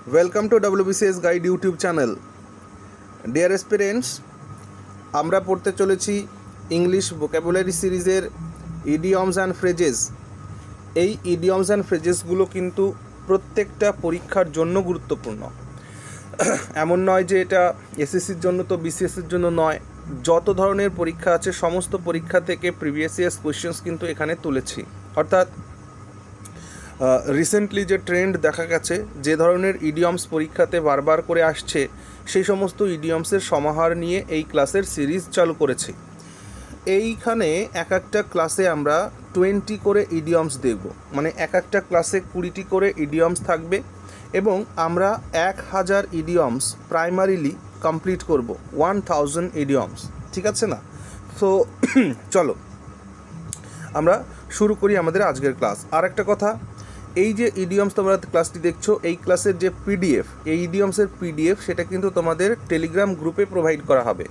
Welcome to WBCS Guide YouTube channel. Dear aspirants, আমরা পড়তে চলেছি ইংলিশ ভোকাবুলারি সিরিজের ইডিয়মস অ্যান্ড ফ্রেজেস। এই ইডিয়মস অ্যান্ড ফ্রেজেসগুলো কিন্তু প্রত্যেকটা পরীক্ষার জন্য গুরুত্বপূর্ণ। এমন নয় যে এটা এসএসসির জন্য তো বিসিএসসির জন্য নয়, যত ধরনের পরীক্ষা আছে সমস্ত পরীক্ষা থেকে প্রিভিয়াস ইয়ার্স কোয়েশ্চেন্স কিন্তু এখানে তুলেছি। অর্থাৎ রিসেন্টলি যে ট্রেন্ড দেখা গেছে, যে ধরনের ইডিয়মস পরীক্ষাতে বারবার করে আসছে, সেই সমস্ত ইডিয়মসের সমাহার নিয়ে এই ক্লাসের সিরিজ চালু করেছি। এইখানে এক একটা ক্লাসে আমরা 20 করে ইডিয়মস দেখব, মানে এক একটা ক্লাসে 20টি করে ইডিয়মস থাকবে এবং আমরা 1000 ইডিয়মস প্রাইমারিলি কমপ্লিট করব, 1000 ইডিয়মস। ঠিক আছে না? তো চলো আমরা শুরু করি আমাদের আজকের ক্লাস। আর একটা কথা, এই যে ইডিয়মস তোমরা ক্লাসটি দেখছো, এই ক্লাসের যে পিডিএফ, এই ইডিয়মসের পিডিএফ, সেটা কিন্তু তোমাদের টেলিগ্রাম গ্রুপে প্রোভাইড করা হবে।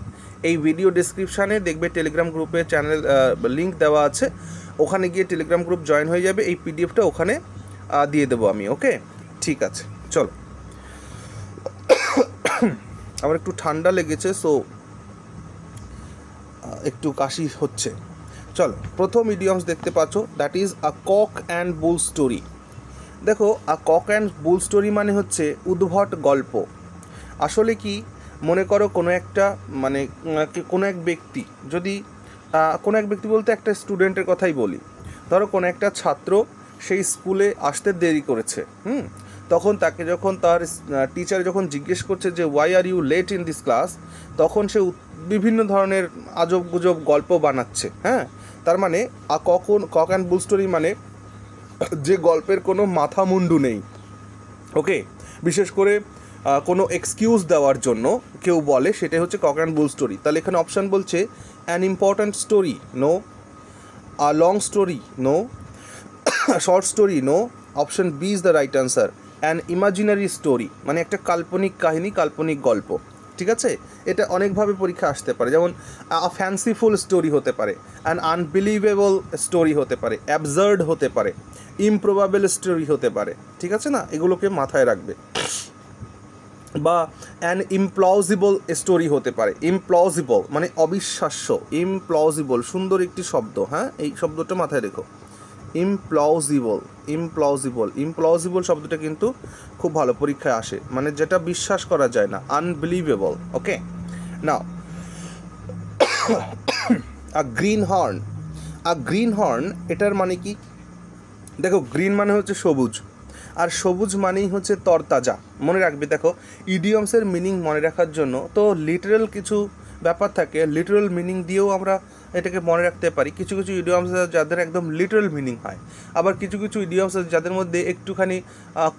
এই ভিডিও ডেসক্রিপশানে দেখবে টেলিগ্রাম গ্রুপে চ্যানেল লিঙ্ক দেওয়া আছে, ওখানে গিয়ে টেলিগ্রাম গ্রুপ জয়েন হয়ে যাবে। এই পিডিএফটা ওখানে দিয়ে দেবো আমি। ওকে, ঠিক আছে, চলো। আমার একটু ঠান্ডা লেগেছে, সো একটু কাশি হচ্ছে। চলো, প্রথম ইডিয়মস দেখতে পাচ্ছ, that is a cock and bull story. দেখো, a cock and bull story মানে হচ্ছে উদ্ভট গল্প। আসলে কি, মনে করো কোনো একটা মানে কোনো এক ব্যক্তি, যদি কোনো এক ব্যক্তি বলতে একটা স্টুডেন্টের কথাই বলি। ধরো কোনো একটা ছাত্র সেই স্কুলে আসতে দেরি করেছে, তখন তাকে যখন তার টিচার যখন জিজ্ঞেস করছে যে why are you late in this class, তখন সে বিভিন্ন ধরনের আজব গুজব গল্প বানাচ্ছে। তার মানে কক অ্যান্ড বুল স্টোরি মানে যে গল্পের কোনো মাথা মুন্ডু নেই। ওকে, বিশেষ করে কোনো এক্সকিউজ দেওয়ার জন্য কেউ বলে, সেটাই হচ্ছে কক অ্যান্ড বুল স্টোরি। তাহলে এখানে অপশান বলছে an important story, no. A long story, no. Short story, no. Option B is the right answer. An imaginary story মানে একটা কাল্পনিক কাহিনী, কাল্পনিক গল্প। ঠিক আছে, এটা অনেকভাবে পরীক্ষা আসতে পারে। যেমন ফ্যান্সিফুল স্টোরি হতে পারে, অ্যান আনবিলিভেবল স্টোরি হতে পারে, অ্যাবসার্ড হতে পারে, ইমপ্রবাবেল স্টোরি হতে পারে। ঠিক আছে না? এগুলোকে মাথায় রাখবে। বা অ্যান ইমপ্লজিবল স্টোরি হতে পারে। ইমপ্লজিবল মানে অবিশ্বাস্য, ইমপ্লজিবল সুন্দর একটি শব্দ। এই শব্দটা মাথায় রেখো, ইমপ্লজিবল। ইমপ্লজিবল ইমপ্লজিবল শব্দটা কিন্তু খুব ভালো পরীক্ষায় আসে, মানে যেটা বিশ্বাস করা যায় না, আনবিলিভেবল। ওকে, নাও আ গ্রিন হর্ন। আ গ্রিন হর্ন, এটার মানে কি? দেখো, গ্রিন মানে হচ্ছে সবুজ, আর সবুজ মানেই হচ্ছে তরতাজা। মনে রাখবে, দেখো ইডিয়মসের মিনিং মনে রাখার জন্য তো লিটারাল কিছু ব্যাপার থাকে, লিটারাল মিনিং দিয়েও আমরা এটাকে মনে রাখতে পারি। কিছু কিছু ইডিয়মস যাদের একদম লিটারাল মিনিং হয়, আবার কিছু কিছু ইডিয়মস যাদের মধ্যে একটুখানি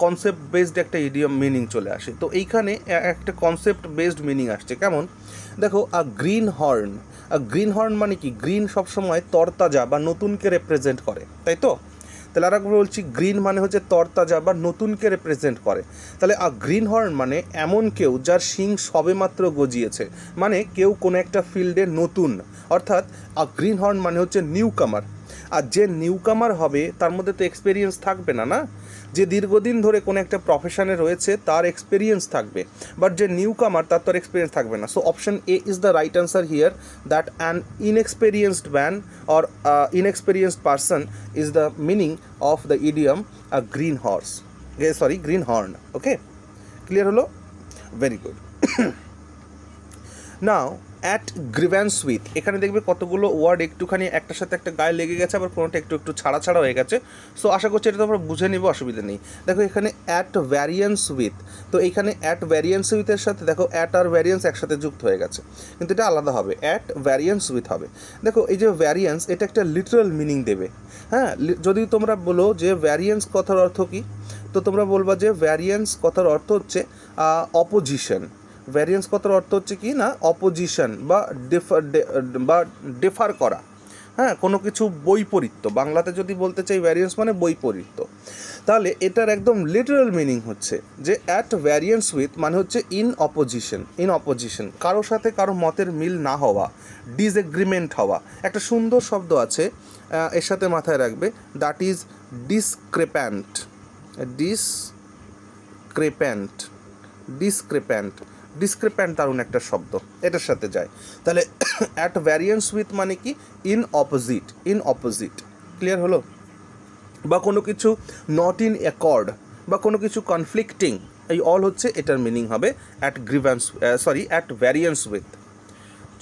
কনসেপ্ট বেসড একটা ইডিয়ম মিনিং চলে আসে। তো এইখানে একটা কনসেপ্ট বেসড মিনিং আসছে। কেমন? দেখো, আ গ্রিন হর্ন। আ গ্রিন হর্ন মানে কি? গ্রিন সবসময় তরতাজা বা নতুনকে রিপ্রেজেন্ট করে, তাই তো? তাহলে আর একবার বলছি, গ্রিন মানে হচ্ছে তরতাজা বা নতুনকে রিপ্রেজেন্ট করে। তাহলে আ গ্রিন হর্ন মানে এমন কেউ যার শিং সবেমাত্র গজিয়েছে, মানে কেউ কোনো একটা ফিল্ডে নতুন। অর্থাৎ আ গ্রিন হর্ন মানে হচ্ছে নিউ কামার। আর যে নিউ কামার হবে তার মধ্যে তো এক্সপেরিয়েন্স থাকবে না, না? যে দীর্ঘদিন ধরে কোনো একটা প্রফেশনে রয়েছে তার এক্সপেরিয়েন্স থাকবে, বাট যে নিউ কামার তার তো এক্সপেরিয়েন্স থাকবে না। So option A is the right answer here, that an inexperienced man or inexperienced person is the meaning of the idiom a green horse, green horn. Okay, clear হলো? Very good. Now at grievance with, এখানে দেখবে কতগুলো word একটুখানি একটার সাথে একটা গায়ে লেগে গেছে, আবার কোনোটা একটু একটু ছাড়া ছাড়া হয়ে গেছে। সো আশা করছি এটা তো আমরা বুঝে নিব, অসুবিধা নেই। দেখো এখানে অ্যাট ভ্যারিয়েন্স উইথ, তো এইখানে অ্যাট ভ্যারিয়েন্স উইথের সাথে দেখো অ্যাট আর ভ্যারিয়েন্স একসাথে যুক্ত হয়ে গেছে, কিন্তু এটা আলাদা হবে, অ্যাট ভ্যারিয়েন্স উইথ হবে। দেখো এই যে ভ্যারিয়েন্স, এটা একটা লিটারাল মিনিং দেবে। যদি তোমরা বলো যে ভ্যারিয়েন্স কথার অর্থ কী, তো তোমরা বলবা যে ভ্যারিয়েন্স কথার অর্থ হচ্ছে অপোজিশন। ভ্যারিয়েন্স কথার অর্থ হচ্ছে কি না, অপোজিশন বা ডিফার করা। কোনো কিছু বৈপরীত্য, বাংলাতে যদি বলতে চাই ভ্যারিয়েন্স মানে বৈপরীত্য। তাহলে এটার একদম লিটারাল মিনিং হচ্ছে যে অ্যাট ভ্যারিয়েন্স উইথ মানে হচ্ছে ইন অপোজিশন, কারো সাথে কারো মতের মিল না হওয়া, ডিসএগ্রিমেন্ট হওয়া। একটা সুন্দর শব্দ আছে এর সাথে মাথায় রাখবে, দ্যাট ইজ ডিসক্রেপ্যান্ট। ডিসক্রেপ্যান্ট, ডিসক্রেপ্যান্ট, ডিসক্রেপ্যান্ট দারুণ একটা শব্দ, এটার সাথে যায়। তাহলে অ্যাট ভ্যারিয়েন্স উইথ মানে কি in opposite, in opposite, clear হলো? বা কোনো কিছু নট ইন অ্যাকর্ড, বা কোনো কিছু কনফ্লিক্টিং, এই অল হচ্ছে এটার মিনিং হবে at grievance, sorry at variance with.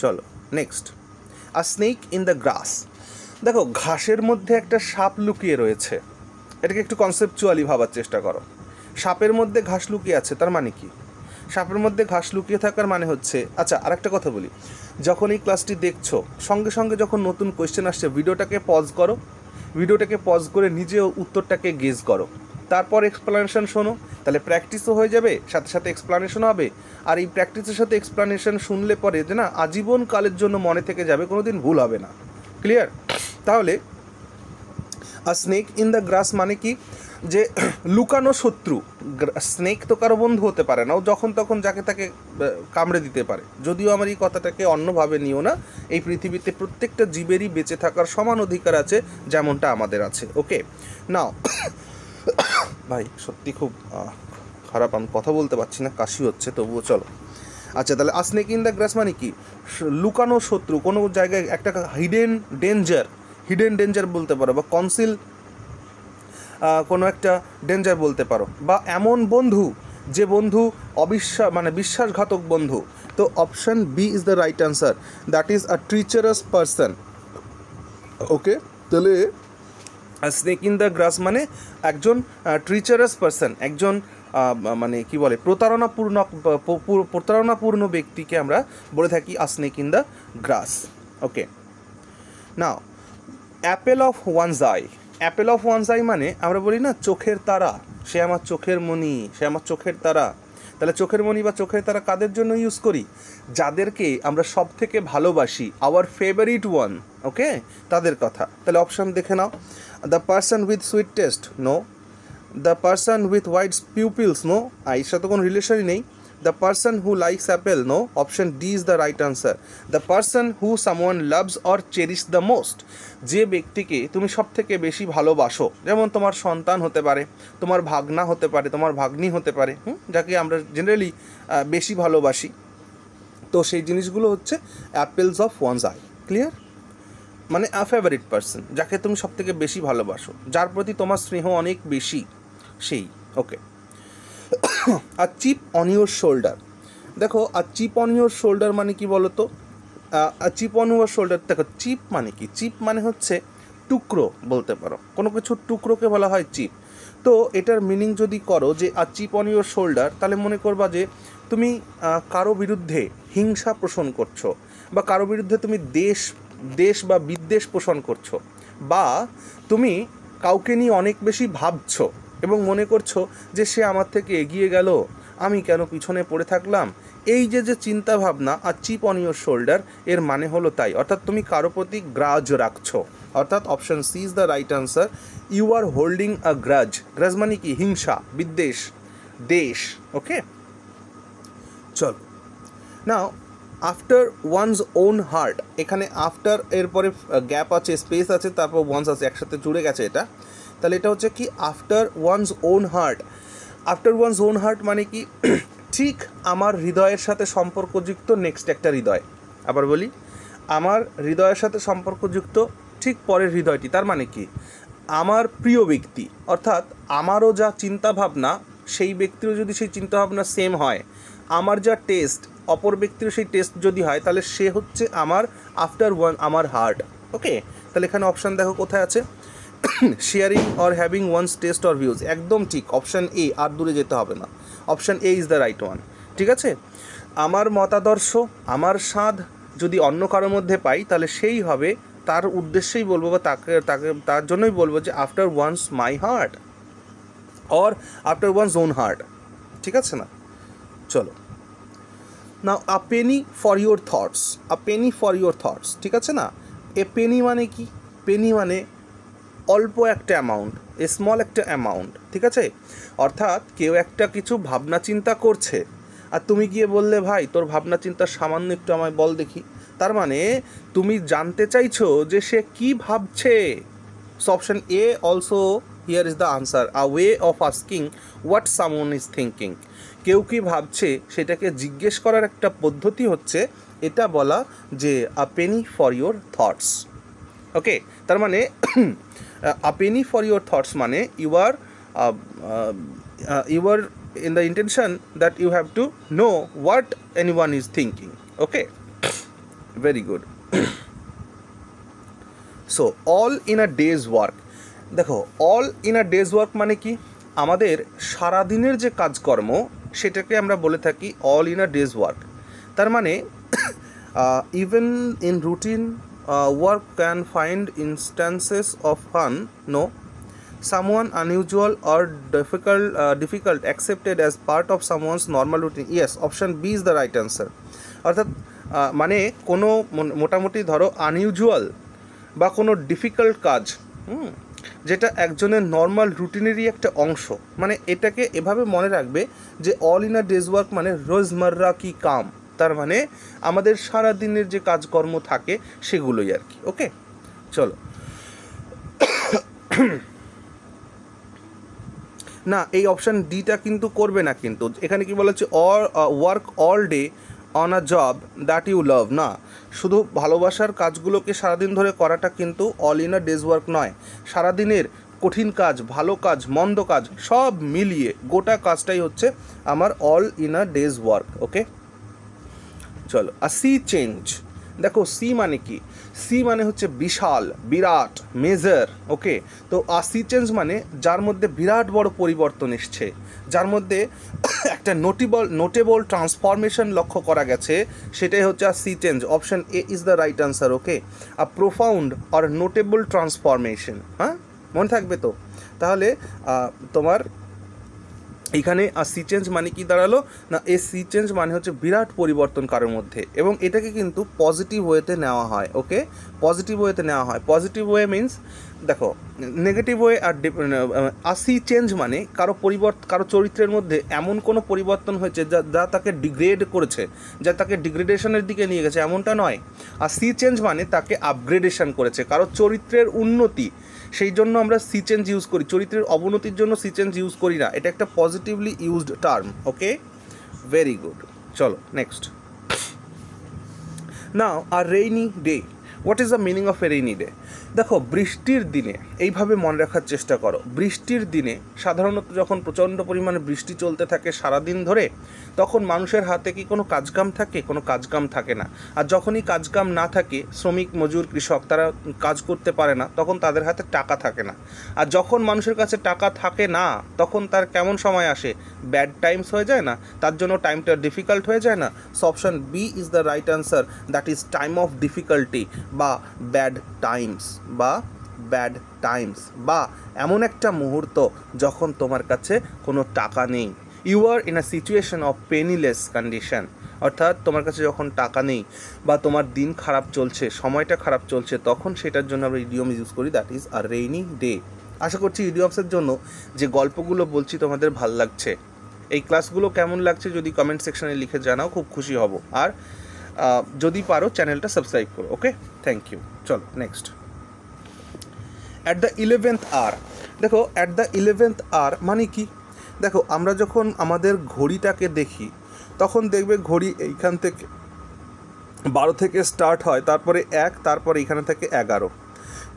চলো next, a snake in the grass. দেখো ঘাসের মধ্যে একটা সাপ লুকিয়ে রয়েছে, এটাকে একটু কনসেপচুয়ালি ভাবার চেষ্টা করো। সাপের মধ্যে ঘাস লুকিয়ে আছে, তার মানে কি? সাপের মধ্যে ঘাস লুকিয়ে থাকার মানে হচ্ছে, আচ্ছা আরেকটা কথা বলি, যখন এই ক্লাসটি দেখছো সঙ্গে সঙ্গে যখন নতুন কোয়েশ্চেন আসছে ভিডিওটাকে পজ করো, ভিডিওটাকে পজ করে নিজেও উত্তরটাকে গেস করো, তারপর এক্সপ্লানেশন শোনো, তাহলে প্র্যাকটিসও হয়ে যাবে, সাথে সাথে এক্সপ্লানেশন হবে। আর এই প্র্যাকটিসের সাথে এক্সপ্লানেশন শুনলে পরে যে না আজীবন কালের জন্য মনে থেকে যাবে, কোনো দিন ভুল হবে না, ক্লিয়ার? তাহলে আর স্নেক ইন দ্য গ্রাস মানে কি, যে লুকানো শত্রু। স্নেক তো কারো বন্ধু হতে পারে না, ও যখন তখন যাকে তাকে কামড়ে দিতে পারে। যদিও আমার এই কথাটাকে অন্যভাবে নিও না, এই পৃথিবীতে প্রত্যেকটা জীবেরই বেঁচে থাকার সমান অধিকার আছে, যেমনটা আমাদের আছে। ওকে নাও ভাই সত্যি খুব খারাপ, আমি কথা বলতে পারছি না, কাশি হচ্ছে, তবুও চলো। আচ্ছা তাহলে আ স্নেক ইন দ্য গ্রাস মানে কি, লুকানো শত্রু, কোনো জায়গায় একটা হিডেন ডেঞ্জার, হিডেন ডেঞ্জার বলতে পারো, বা কনসিল কোনো একটা ডেঞ্জার বলতে পারো, বা এমন বন্ধু যে বন্ধু মানে বিশ্বাসঘাতক বন্ধু। তো option B is the right answer, that is a treacherous person. Okay, তাহলে স্নেক ইন দ্য গ্রাস মানে একজন ট্রিচারাস পারসন, একজন মানে কি বলে প্রতারণাপূর্ণ ব্যক্তিকে আমরা বলে থাকি a snake in the grass. Okay now apple of one's eye. Apple of one's eye মানে আমরা বলি না চোখের তারা, সে আমার চোখের মণি, সে আমার চোখের তারা। তাহলে চোখের মণি বা চোখের তারা কাদের জন্য ইউজ করি? যাদেরকে আমরা সব থেকে ভালোবাসি, আওয়ার ফেভারিট ওয়ান, ওকে, তাদের কথা। তাহলে অপশান দেখে নাও, the person with sweet taste, no. The person with white pupils, no, এর সাথে কোনো রিলেশনই নেই। The person who likes apple, no, option D is the right answer. The person who someone loves or cherish the most, যে ব্যক্তিকে তুমি সব থেকে বেশি ভালোবাসো, যেমন তোমার সন্তান হতে পারে, তোমার ভাগনা হতে পারে, তোমার ভাগ্নি হতে পারে, যাকে আমরা জেনারেলি বেশি ভালোবাসি। তো সেই জিনিসগুলো হচ্ছে apples of one's eye, clear? মানে আ ফেভারিট পার্সন, যাকে তুমি সব থেকে বেশি ভালোবাসো, যার প্রতি তোমার স্নেহ অনেক বেশি, সেই। ওকে, আর চিপ অন ইউর শোল্ডার। দেখো আর চিপ অন ইউর শোল্ডার মানে কি বলো তো? চিপ অন ইউর শোল্ডার, দেখো চিপ মানে কি, চিপ মানে হচ্ছে টুকরো বলতে পারো, কোনো কিছুর টুকরোকে বলা হয় চিপ। তো এটার মিনিং যদি করো যে আর চিপ অন ইউর শোল্ডার, তাহলে মনে করবা যে তুমি কারো বিরুদ্ধে হিংসা পোষণ করছো, বা কারো বিরুদ্ধে তুমি দেশ বা বিদ্বেষ পোষণ করছো, বা তুমি কাউকে নিয়ে অনেক বেশি ভাবছো এবং মনে করছো যে সে আমার থেকে এগিয়ে গেল, আমি কেন পিছনে পড়ে থাকলাম। এই যে চিন্তা ভাবনা আর চিপ অন ইউর শোল্ডার, এর মানে হলো তাই, অর্থাৎ তুমি কারো প্রতি গ্রাজ রাখছো, অর্থাৎ option C is the right answer. You are holding a grudge. Grudge মানে কি? হিংসা, বিদ্বেষ, দেশ। ওকে চল now after one's own heart, এখানে আফটার এরপরে গ্যাপ আছে, স্পেস আছে, তারপর ওয়ান্স আছে, একসাথে জুড়ে গেছে এটা। তাহলে এটা হচ্ছে কি after one's own heart. After one's own heart মানে কি ঠিক আমার হৃদয়ের সাথে সম্পর্কযুক্ত নেক্সট একটা হৃদয়। আবার বলি, আমার হৃদয়ের সাথে সম্পর্কযুক্ত ঠিক পরের হৃদয়টি, তার মানে কি আমার প্রিয় ব্যক্তি, অর্থাৎ আমারও যা চিন্তাভাবনা সেই ব্যক্তিরও যদি সেই চিন্তাভাবনা সেম হয়, আমার যা টেস্ট অপর ব্যক্তিরও সেই টেস্ট যদি হয়, তাহলে সে হচ্ছে আমার আফটার ওয়ান আমার হার্ট। ওকে, তাহলে এখানে অপশান দেখো কোথায় আছে, sharing or having one's taste or views, একদম ঠিক, অপশান এ, আর দূরে যেতে হবে না, option A is the right one. ঠিক আছে, আমার মতাদর্শ, আমার স্বাদ যদি অন্য কারোর মধ্যে পাই, তাহলে সেই হবে, তার উদ্দেশ্যেই বলবো, বা তার জন্যই বলবো যে after one's my heart or after one's own heart. ঠিক আছে না? চলো now a penny for your thoughts, a penny for your thoughts, ঠিক আছে না? এ পেনি মানে কি? পেনি মানে অল্প একটা অ্যামাউন্ট, এ স্মল একটা অ্যামাউন্ট, ঠিক আছে? অর্থাৎ কেউ একটা কিছু ভাবনা চিন্তা করছে, আর তুমি গিয়ে বললে ভাই তোর ভাবনা চিন্তা সামান্য একটু আমায় বল দেখি, তার মানে তুমি জানতে চাইছো যে সে কি ভাবছে। So option A also here is the answer, a way of asking what someone is thinking. কেউ কি ভাবছে সেটাকে জিজ্ঞেস করার একটা পদ্ধতি হচ্ছে এটা বলা যে a penny for your thoughts. Okay, তার মানে a penny for your thoughts মানে you are in the intention that you have to know what anyone is thinking. Okay, very good. So all in a day's work, দেখো all in a day's work মানে কি, আমাদের সারাদিনের যে কাজকর্ম সেটাকে আমরা বলে থাকি all in a day's work। তার মানে even in routine work can find instances of fun, no, someone unusual or difficult accepted as part of someone's normal routine. Yes, option B is the right answer. অর্থাৎ মানে কোনো মোটামুটি ধরো unusual বা কোনো difficult কাজ যেটা একজনের নর্মাল রুটিনেরই একটা অংশ, মানে এটাকে এভাবে মনে রাখবে যে all in a day's work মানে রোজমার্রা কি কাম, তার মানে আমাদের সারা দিনের যে কাজকর্ম থাকে সেগুলোই আর কি। ওকে, চলো। না, এই অপশান ডিটা কিন্তু করবে না, কিন্তু এখানে কি বলা হচ্ছে work all day on a job that you love. না, শুধু ভালোবাসার কাজগুলোকে সারাদিন ধরে করাটা কিন্তু all in a day's work নয়। সারাদিনের কঠিন কাজ, ভালো কাজ, মন্দ কাজ সব মিলিয়ে গোটা কাজটাই হচ্ছে আমার all in a day's work. Okay, চলো। আ সি চেঞ্জ, দেখো সি মানে কি, সি মানে হচ্ছে বিশাল, বিরাট, মেজর। ওকে, তো আ সি চেঞ্জ মানে যার মধ্যে বিরাট বড় পরিবর্তন এসছে, যার মধ্যে একটা নোটেবল ট্রান্সফরমেশন লক্ষ্য করা গেছে, সেটাই হচ্ছে a sea change. Option A is the right answer. Okay, a profound or notable transformation. হ্যাঁ, মনে থাকবে তো। তাহলে তোমার এখানে আর সি চেঞ্জ মানে কি দাঁড়ালো না, এ সি চেঞ্জ মানে হচ্ছে বিরাট পরিবর্তন কারোর মধ্যে, এবং এটাকে কিন্তু পজিটিভ ওয়েতে নেওয়া হয়। ওকে, পজিটিভ ওয়েতে নেওয়া হয়। পজিটিভ ওয়ে মিন্স, দেখো নেগেটিভ ওয়ে আর সি চেঞ্জ মানে কারো চরিত্রের মধ্যে এমন কোনো পরিবর্তন হয়েছে যা তাকে ডিগ্রেড করেছে, যা তাকে ডিগ্রেডেশনের দিকে নিয়ে গেছে, এমনটা নয়। আর সি চেঞ্জ মানে তাকে আপগ্রেডেশন করেছে, কারো চরিত্রের উন্নতি, সেই জন্য আমরা সি চেঞ্জ ইউজ করি। চরিত্রের অবনতির জন্য সি চেঞ্জ ইউজ করি না, এটা একটা পজিটিভলি ইউজড টার্ম। ওকে, ভেরি গুড। চলো next. Now a rainy day, what is the meaning of A rainy day? দেখো বৃষ্টির দিনে, এইভাবে মনে রাখার চেষ্টা করো, বৃষ্টির দিনে সাধারণত যখন প্রচণ্ড পরিমাণে বৃষ্টি চলতে থাকে সারাদিন ধরে, তখন মানুষের হাতে কি কোনো কাজকাম থাকে? কোনো কাজকাম থাকে না। আর যখনই কাজকাম না থাকে, শ্রমিক, মজুর, কৃষক তারা কাজ করতে পারে না, তখন তাদের হাতে টাকা থাকে না। আর যখন মানুষের কাছে টাকা থাকে না, তখন তার কেমন সময় আসে? ব্যাড টাইমস হয়ে যায় না? তার জন্য টাইমটা ডিফিকাল্ট হয়ে যায় না? So option B is the right answer, that is time of difficulty বা ব্যাড টাইমস বা এমন একটা মুহূর্ত যখন তোমার কাছে কোনো টাকা নেই। You are in a situation of penniless condition, অর্থাৎ তোমার কাছে যখন টাকা নেই বা তোমার দিন খারাপ চলছে, সময়টা খারাপ চলছে, তখন সেটার জন্য আমরা ইডিয়ম ইউজ করি, that is a rainy day. আশা করছি ইডিয়মসের জন্য যে গল্পগুলো বলছি তোমাদের ভাল লাগছে। এই ক্লাসগুলো কেমন লাগছে যদি কমেন্ট সেকশনে লিখে জানাও, খুব খুশি হব। আর যদি পারো চ্যানেলটা সাবস্ক্রাইব করো। Okay, thank you. চলো next. At the 11th hour, দেখো অ্যাট দ্য 11th আওয়ার মানে কি? দেখো আমরা যখন আমাদের ঘড়িটাকে দেখি, তখন দেখবে ঘড়ি এইখান থেকে 12 থেকে স্টার্ট হয়, তারপরে 1, তারপরে এখানে থেকে 11,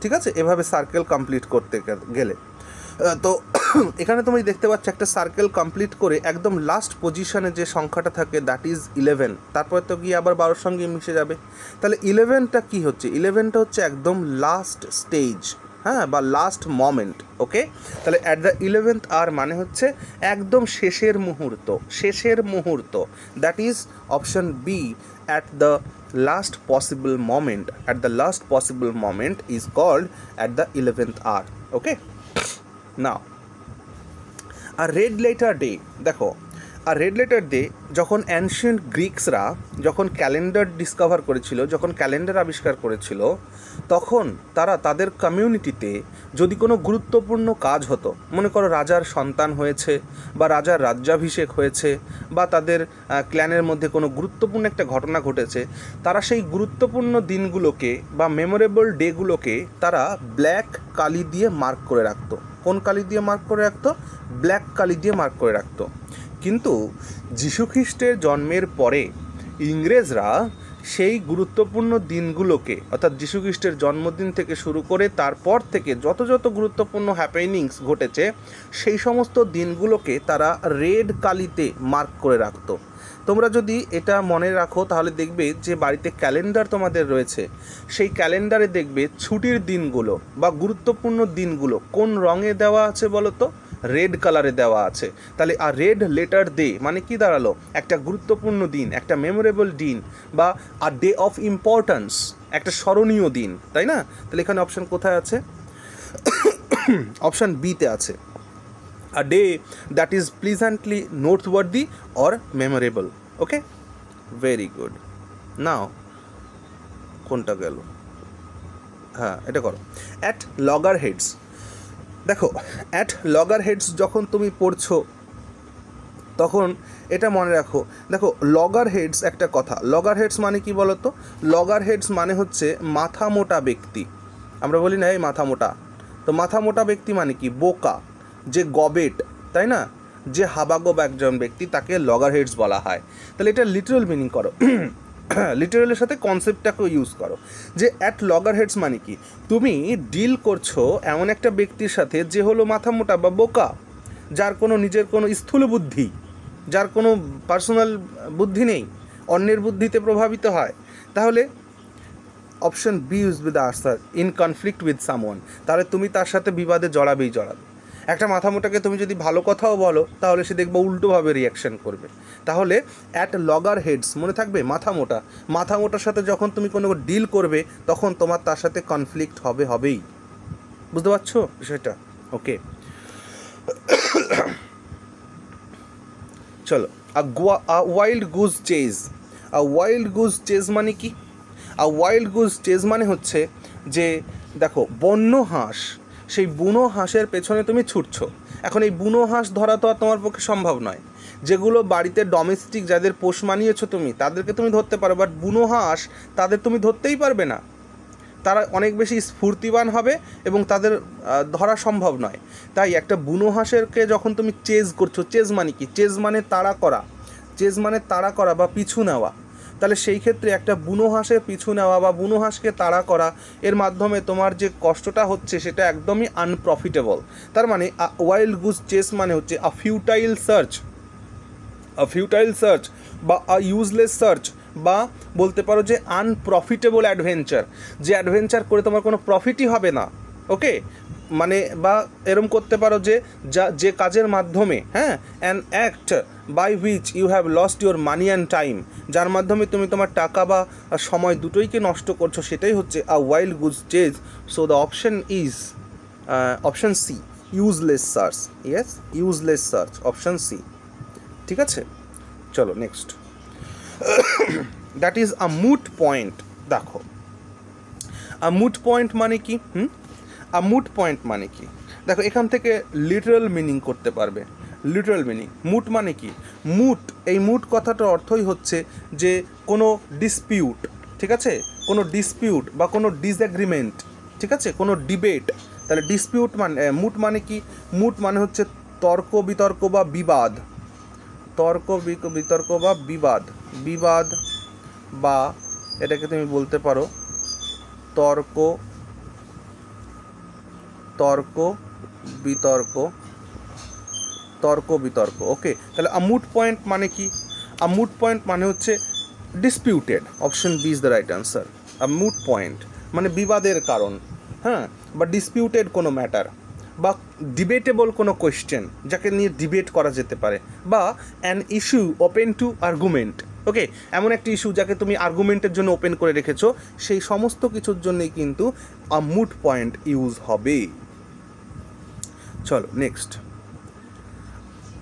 ঠিক আছে? এভাবে সার্কেল কমপ্লিট করতে গেলে তো এখানে তুমি দেখতে পাচ্ছ একটা সার্কেল কমপ্লিট করে একদম লাস্ট পজিশনে যে সংখ্যাটা থাকে দ্যাট ইজ 11, তারপরে তো গিয়ে আবার 12-র সঙ্গে মিশে যাবে। তাহলে 11টা কী হচ্ছে? 11টা হচ্ছে একদম লাস্ট স্টেজ, হ্যাঁ, বা লাস্ট মোমেন্ট। ওকে, তাহলে অ্যাট দ্য 11th আওয়ার মানে হচ্ছে একদম শেষের মুহূর্ত, that is option B, at the last possible moment is called at the 11th hour. Okay, now a red letter day, দেখো আর রেড লেটার ডে যখন অ্যানশিয়েন্ট গ্রিকসরা যখন ক্যালেন্ডার ডিসকভার করেছিল, যখন ক্যালেন্ডার আবিষ্কার করেছিল, তখন তারা তাদের কমিউনিটিতে যদি কোনো গুরুত্বপূর্ণ কাজ হতো, মনে করো রাজার সন্তান হয়েছে বা রাজার রাজ্যাভিষেক হয়েছে বা তাদের ক্ল্যানের মধ্যে কোনো গুরুত্বপূর্ণ একটা ঘটনা ঘটেছে, তারা সেই গুরুত্বপূর্ণ দিনগুলোকে বা মেমোরেবল ডেগুলোকে তারা ব্ল্যাক কালি দিয়ে মার্ক করে রাখতো। কোন কালি দিয়ে মার্ক করে রাখতো? ব্ল্যাক কালি দিয়ে মার্ক করে রাখতো। কিন্তু যীশুখ্রিস্টের জন্মের পরে ইংরেজরা সেই গুরুত্বপূর্ণ দিনগুলোকে, অর্থাৎ যীশুখ্রিস্টের জন্মদিন থেকে শুরু করে তারপর থেকে যত যত গুরুত্বপূর্ণ হ্যাপেনিংস ঘটেছে সেই সমস্ত দিনগুলোকে তারা রেড কালিতে মার্ক করে রাখতো। তোমরা যদি এটা মনে রাখো তাহলে দেখবে যে বাড়িতে ক্যালেন্ডার তোমাদের রয়েছে, সেই ক্যালেন্ডারে দেখবে ছুটির দিনগুলো বা গুরুত্বপূর্ণ দিনগুলো কোন রঙে দেওয়া আছে বলো তো? রেড কালারে দেওয়া আছে। তাহলে আর রেড লেটার ডে মানে কি দাঁড়ালো? একটা গুরুত্বপূর্ণ দিন, একটা মেমোরেবল দিন বা আ ডে অফ ইম্পর্ট্যান্স, একটা স্মরণীয় দিন, তাই না? তাহলে এখানে অপশন কোথায় আছে? অপশন বিতে আছে, a day that is pleasantly noteworthy or memorable. Okay, very good. Now কোনটা গেল? হ্যাঁ, এটা করো। At loggerheads. দেখো, অ্যাট লগার হেডস যখন তুমি পড়ছো তখন এটা মনে রাখো, দেখো লগার হেডস একটা কথা। লগার হেডস মানে কি বলো তো? লগার হেডস মানে হচ্ছে মাথা মোটা ব্যক্তি। আমরা বলি না এই মাথা মোটা, তো মাথা মোটা ব্যক্তি মানে কি? বোকা, যে গবেট, তাই না? যে হাবাগোব একজন ব্যক্তি, তাকে লগার হেডস বলা হয়। তাহলে এটা লিটারাল মিনিং করো, লিটারালের সাথে কনসেপ্টটাকেও ইউজ করো যে অ্যাট লগার হেডস মানে কি? তুমি ডিল করছো এমন একটা ব্যক্তির সাথে যে হলো মাথা মোটা বা বোকা, যার কোনো নিজের কোনো স্থূল বুদ্ধি, যার কোনো পার্সোনাল বুদ্ধি নেই, অন্যের বুদ্ধিতে প্রভাবিত হয়। তাহলে option B use with the answer, in conflict with someone. তাহলে তুমি তার সাথে বিবাদে জড়াবে। একটা মাথামোটাকে তুমি যদি ভালো কথাও বলো তাহলে সে দেখবো উল্টোভাবে রিয়াকশন করবে। তাহলে অ্যাট লগার হেডস মনে থাকবে মাথামোটার সাথে যখন তুমি কোনো ডিল করবে তখন তোমার তার সাথে কনফ্লিক্ট হবেই। বুঝতে পারছো বিষয়টা? ওকে, চলো। A wild goose chase. A wild goose chase মানে কি? আ ওয়াইল্ড গুজ চেজ মানে হচ্ছে যে দেখো বন্য হাঁস, সেই বুনো হাঁসের পেছনে তুমি ছুটছো। এখন এই বুনো হাঁস ধরা তো আর তোমার পক্ষে সম্ভব নয়। যেগুলো বাড়িতে ডোমেস্টিক, যাদের পোষ মানিয়েছো তুমি, তাদেরকে তুমি ধরতে পারো, বাট বুনো হাঁস তাদের তুমি ধরতেই পারবে না। তারা অনেক বেশি স্ফূর্তিবান হবে এবং তাদের ধরা সম্ভব নয়। তাই একটা বুনো হাঁসেরকে যখন তুমি চেজ করছো, চেজ মানে কি? চেজ মানে তাড়া করা, চেজ মানে তাড়া করা বা পিছু নেওয়া। তাহলে সেই ক্ষেত্রে একটা বুনো হাঁসের পিছু নেওয়া বা বুনো হাঁসকে তাড়া করা, এর মাধ্যমে তোমার যে কষ্টটা হচ্ছে সেটা একদমই আনপ্রফিটেবল। তার মানে ওয়াইল্ড গুজ চেস মানে হচ্ছে আ ফিউটাইল সার্চ বা আ ইউজলেস সার্চ, বা বলতে পারো যে আনপ্রফিটেবল অ্যাডভেঞ্চার, যে অ্যাডভেঞ্চার করে তোমার কোনো প্রফিটই হবে না। ওকে, মানে বা এরম করতে পারো যে কাজের মাধ্যমে, হ্যাঁ, an act by which you have lost your money and time, যার মাধ্যমে তুমি তোমার টাকা বা সময় দুটোইকে নষ্ট করছো, সেটাই হচ্ছে a wild goose chase. So the option is option C, useless search. Yes, useless search, option C. ঠিক আছে, চলো next. That is a moot point. দেখো, আ মুট পয়েন্ট মানে কি? আ মুট পয়েন্ট মানে কি? দেখো, এখান থেকে লিটারাল মিনিং করতে পারবে। লিটারাল মিনিং, মুট মানে কি? মুট, এই মুট কথাটার অর্থই হচ্ছে যে কোনো ডিসপিউট, ঠিক আছে, কোনো ডিসপিউট বা কোনো ডিসএগ্রিমেন্ট, ঠিক আছে, কোনো ডিবেট। তাহলে ডিসপিউট মানে, মুট মানে কি? মুট মানে হচ্ছে তর্ক বিতর্ক বা বিবাদ, তর্ক বিতর্ক বা বিবাদ বা এটাকে তুমি বলতে পারো তর্ক বিতর্ক। ওকে, তাহলে আ মুট পয়েন্ট মানে কি? আ মুট পয়েন্ট মানে হচ্ছে disputed. Option B is the right answer. A moot point মানে বিবাদের কারণ, হ্যাঁ, বা ডিসপিউটেড কোনো ম্যাটার বা ডিবেটেবল কোনো কোয়েশ্চেন, যাকে নিয়ে ডিবেট করা যেতে পারে, বা an issue open to argument. Okay, এমন একটি ইস্যু যাকে তুমি আর্গুমেন্টের জন্য ওপেন করে রেখেছো, সেই সমস্ত কিছুর জন্যই কিন্তু আ মুট পয়েন্ট ইউজ হবে। চলো নেক্সট।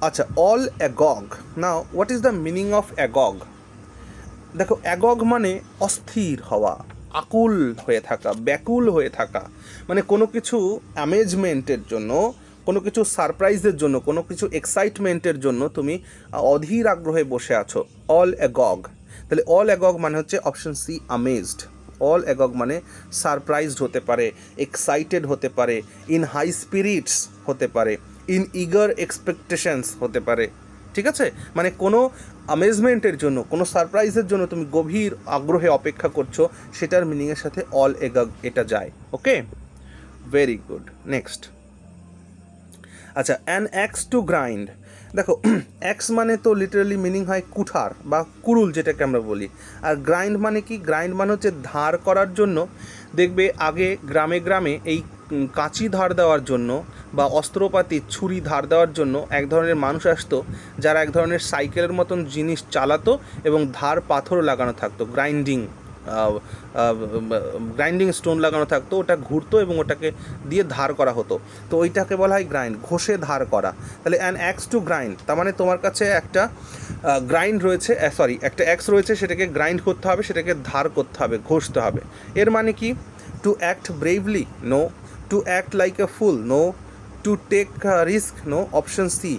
আচ্ছা, all agog. Now what is the meaning of agog? দেখো, অ্যাগগ মানে অস্থির হওয়া, আকুল হয়ে থাকা, ব্যাকুল হয়ে থাকা, মানে কোনো কিছু অ্যামেজমেন্টের জন্য, কোনো কিছু সারপ্রাইজের জন্য, কোনো কিছু এক্সাইটমেন্টের জন্য তুমি অধীর আগ্রহে বসে আছো। অল অ্যাগগ। তাহলে অল অ্যাগগ মানে হচ্ছে অপশন সি, অ্যামেজড। অল অ্যাগগ মানে সারপ্রাইজড হতে পারে, এক্সাইটেড হতে পারে, ইন হাই স্পিরিটস হতে পারে, ইন ইগার এক্সপেকটেশনস হতে পারে। ঠিক আছে, মানে কোনো অ্যামেজমেন্টের জন্য, কোনো সারপ্রাইজের জন্য তুমি গভীর আগ্রহে অপেক্ষা করছো, সেটার মিনিংয়ের সাথে অল অ্যাগগ এটা যায়। ওকে, ভেরি গুড। নেক্সট। আচ্ছা, অ্যান অ্যাক্স টু গ্রাইন্ড। দেখো, অ্যাক্স মানে তো লিটারালি মিনিং হয় কুঠার বা কুড়ুল, যেটাকে আমরা বলি। আর গ্রাইন্ড মানে কি? গ্রাইন্ড মানে হচ্ছে ধার করার জন্য। দেখবে আগে গ্রামে গ্রামে এই কাঁচি ধার দেওয়ার জন্য বা অস্ত্রপাতি, ছুরি ধার দেওয়ার জন্য এক ধরনের মানুষ আসতো, যারা এক ধরনের সাইকেলের মতন জিনিস চালাতো এবং ধার পাথর লাগানো থাকতো, গ্রাইন্ডিং স্টোন লাগানো থাকতো, ওটা ঘুরতো এবং ওটাকে দিয়ে ধার করা হতো। তো ওইটাকে বলা হয় গ্রাইন্ড, ঘষে ধার করা। তাহলে অ্যান অ্যাক্স টু গ্রাইন্ড, তার মানে তোমার কাছে একটা গ্রাইন্ড রয়েছে, একটা অ্যাক্স রয়েছে, সেটাকে গ্রাইন্ড করতে হবে, সেটাকে ধার করতে হবে, ঘষতে হবে। এর মানে কি? To act bravely, no. To act like a fool, no. To take risk, no. Option C,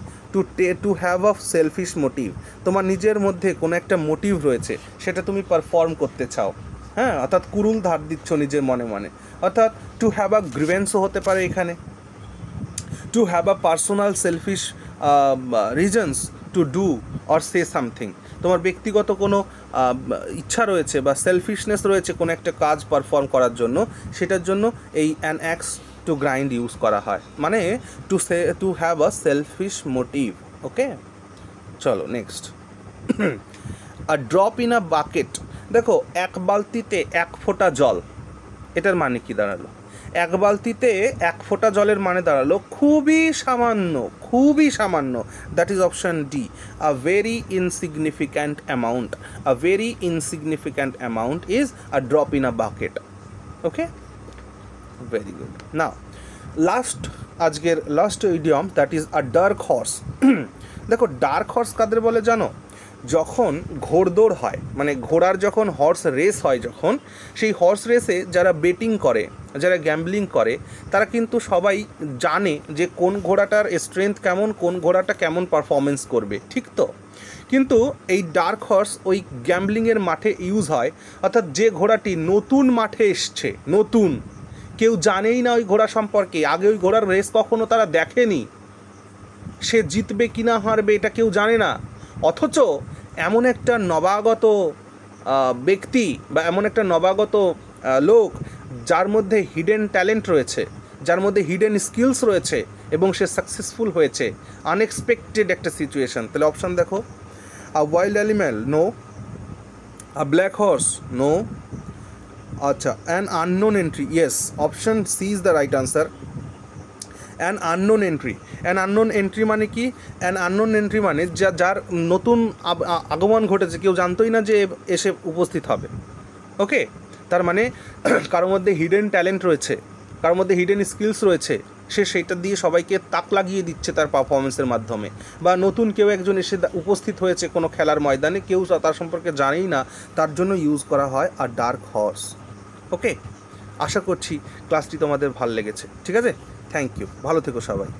to have a selfish motive. তোমার নিজের মধ্যে কোনো একটা মোটিভ রয়েছে, সেটা তুমি পারফর্ম করতে চাও। হ্যাঁ, অর্থাৎ কুরুল ধার দিচ্ছ নিজের মনে মনে। অর্থাৎ টু হ্যাভ আ গ্রিভেন্সও হতে পারে এখানে। To have a personal selfish reasons to do or say something. তোমার ব্যক্তিগত কোনো ইচ্ছা রয়েছে বা সেলফিশনেস রয়েছে কোনো একটা কাজ পারফর্ম করার জন্য, সেটার জন্য এই an axe to grind use করা হয়, মানে to have a selfish motive. Okay, চলো next. A drop in a bucket. দেখো, এক বালতিতে এক ফোঁটা জল, এটার মানে কি দাঁড়ালো? এক বালতিতে এক ফোঁটা জলের মানে দাঁড়ালো খুবই সামান্য, খুবই সামান্য। That is option D, a very insignificant amount. A very insignificant amount is a drop in a bucket. Okay, very good. Now আজকের last idiom, that is a dark horse. দেখো, ডার্ক হর্স কাদের বলে জানো? যখন ঘোড়দৌড় হয়, মানে ঘোড়ার যখন হর্স রেস হয়, যখন সেই হর্স রেসে যারা বেটিং করে, যারা গ্যাম্বলিং করে, তারা কিন্তু সবাই জানে যে কোন ঘোড়াটার স্ট্রেংথ কেমন, কোন ঘোড়াটা কেমন পারফরমেন্স করবে, ঠিক তো? কিন্তু এই ডার্ক হর্স ওই গ্যাম্বলিংয়ের মাঠে ইউজ হয়, অর্থাৎ যে ঘোড়াটি নতুন মাঠে এসছে, নতুন, কেউ জানেই না ওই ঘোড়া সম্পর্কে, আগে ওই ঘোড়ার রেস কখনো তারা দেখেনি, সে জিতবে কি না হারবে এটা কেউ জানে না, অথচ এমন একটা নবাগত ব্যক্তি বা এমন একটা নবাগত লোক যার মধ্যে হিডেন ট্যালেন্ট রয়েছে, যার মধ্যে হিডেন স্কিলস রয়েছে এবং সে সাকসেসফুল হয়েছে, আনএক্সপেক্টেড একটা সিচুয়েশন। তাহলে অপশান দেখো, a wild animal, no. A black horse, no. আচ্ছা, an unknown entry, yes, option C is the right answer. An unknown entry. An unknown entry মানে কি? অ্যান আননোন এন্ট্রি মানে যার নতুন আগমন ঘটেছে, কেউ জানতোই না যে এসে উপস্থিত হবে। ওকে, তার মানে কারোর মধ্যে হিডেন ট্যালেন্ট রয়েছে, কারোর মধ্যে হিডেন স্কিলস রয়েছে, সে সেইটা দিয়ে সবাইকে তাক লাগিয়ে দিচ্ছে তার পারফরমেন্সের মাধ্যমে। বা নতুন কেউ একজন এসে উপস্থিত হয়েছে কোনো খেলার ময়দানে, কেউ তার সম্পর্কে জানেই না, তার জন্য ইউজ করা হয় আর ডার্ক হর্স। ওকে, আশা করছি ক্লাসটি তোমাদের ভালো লেগেছে। ঠিক আছে, থ্যাংক ইউ, ভালো থেকো সবাই।